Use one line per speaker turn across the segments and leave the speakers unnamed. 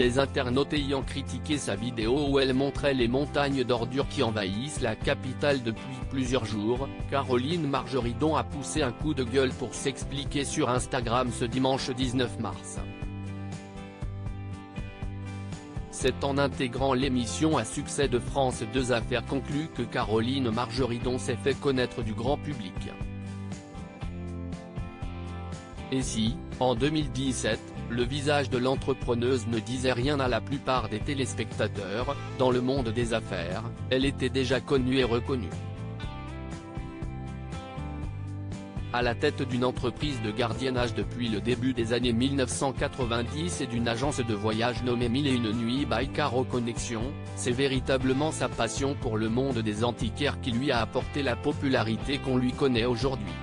des internautes ayant critiqué sa vidéo où elle montrait les montagnes d'ordures qui envahissent la capitale depuis plusieurs jours, Caroline Margeridon a poussé un coup de gueule pour s'expliquer sur Instagram ce dimanche 19 mars. C'est en intégrant l'émission à succès de France 2 Affaires conclues que Caroline Margeridon s'est fait connaître du grand public. Et si, en 2017, le visage de l'entrepreneuse ne disait rien à la plupart des téléspectateurs, dans le monde des affaires, elle était déjà connue et reconnue. À la tête d'une entreprise de gardiennage depuis le début des années 1990 et d'une agence de voyage nommée 1001 Nuits by Caro Connexion, c'est véritablement sa passion pour le monde des antiquaires qui lui a apporté la popularité qu'on lui connaît aujourd'hui.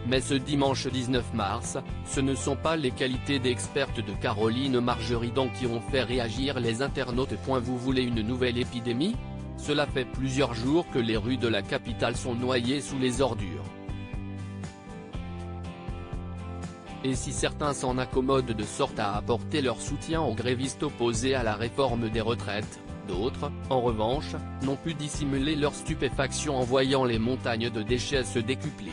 Mais ce dimanche 19 mars, ce ne sont pas les qualités d'experte de Caroline Margeridon qui ont fait réagir les internautes. Vous voulez une nouvelle épidémie ? Cela fait plusieurs jours que les rues de la capitale sont noyées sous les ordures. Et si certains s'en accommodent de sorte à apporter leur soutien aux grévistes opposés à la réforme des retraites, d'autres, en revanche, n'ont pu dissimuler leur stupéfaction en voyant les montagnes de déchets se décupler.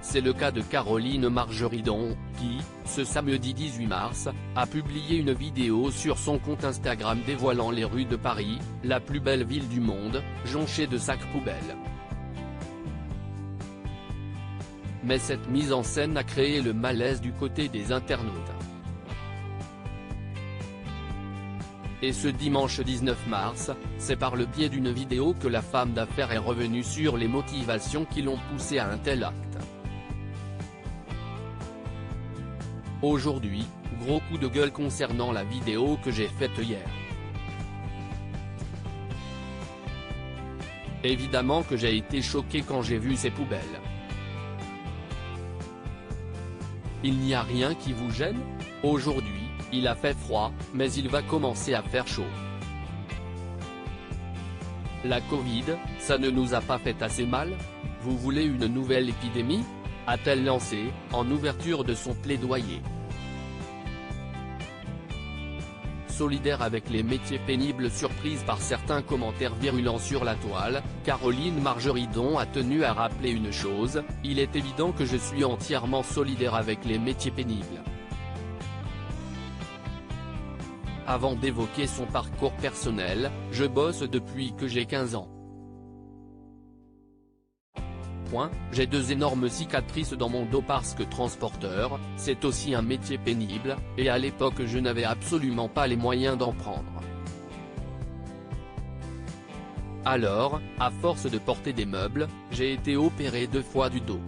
C'est le cas de Caroline Margeridon, qui, ce samedi 18 mars, a publié une vidéo sur son compte Instagram dévoilant les rues de Paris, la plus belle ville du monde, jonchée de sacs poubelles. Mais cette mise en scène a créé le malaise du côté des internautes. Et ce dimanche 19 mars, c'est par le biais d'une vidéo que la femme d'affaires est revenue sur les motivations qui l'ont poussée à un tel acte. Aujourd'hui, gros coup de gueule concernant la vidéo que j'ai faite hier. Évidemment que j'ai été choqué quand j'ai vu ces poubelles. Il n'y a rien qui vous gêne ? Aujourd'hui, il a fait froid, mais il va commencer à faire chaud. La Covid, ça ne nous a pas fait assez mal ? Vous voulez une nouvelle épidémie ? A-t-elle lancé, en ouverture de son plaidoyer. Solidaire avec les métiers pénibles. Surprise par certains commentaires virulents sur la toile, Caroline Margeridon a tenu à rappeler une chose: il est évident que je suis entièrement solidaire avec les métiers pénibles. Avant d'évoquer son parcours personnel, je bosse depuis que j'ai 15 ans. J'ai 2 énormes cicatrices dans mon dos parce que transporteur, c'est aussi un métier pénible, et à l'époque je n'avais absolument pas les moyens d'en prendre. Alors, à force de porter des meubles, j'ai été opéré 2 fois du dos.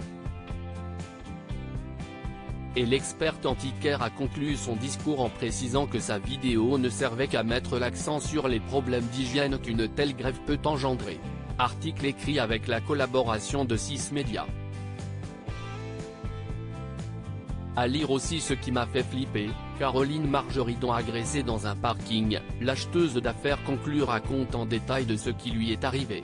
Et l'experte antiquaire a conclu son discours en précisant que sa vidéo ne servait qu'à mettre l'accent sur les problèmes d'hygiène qu'une telle grève peut engendrer. Article écrit avec la collaboration de 6 médias. À lire aussi ce qui m'a fait flipper, Caroline Margeridon agressée dans un parking, l'acheteuse d'affaires conclut raconte en détail de ce qui lui est arrivé.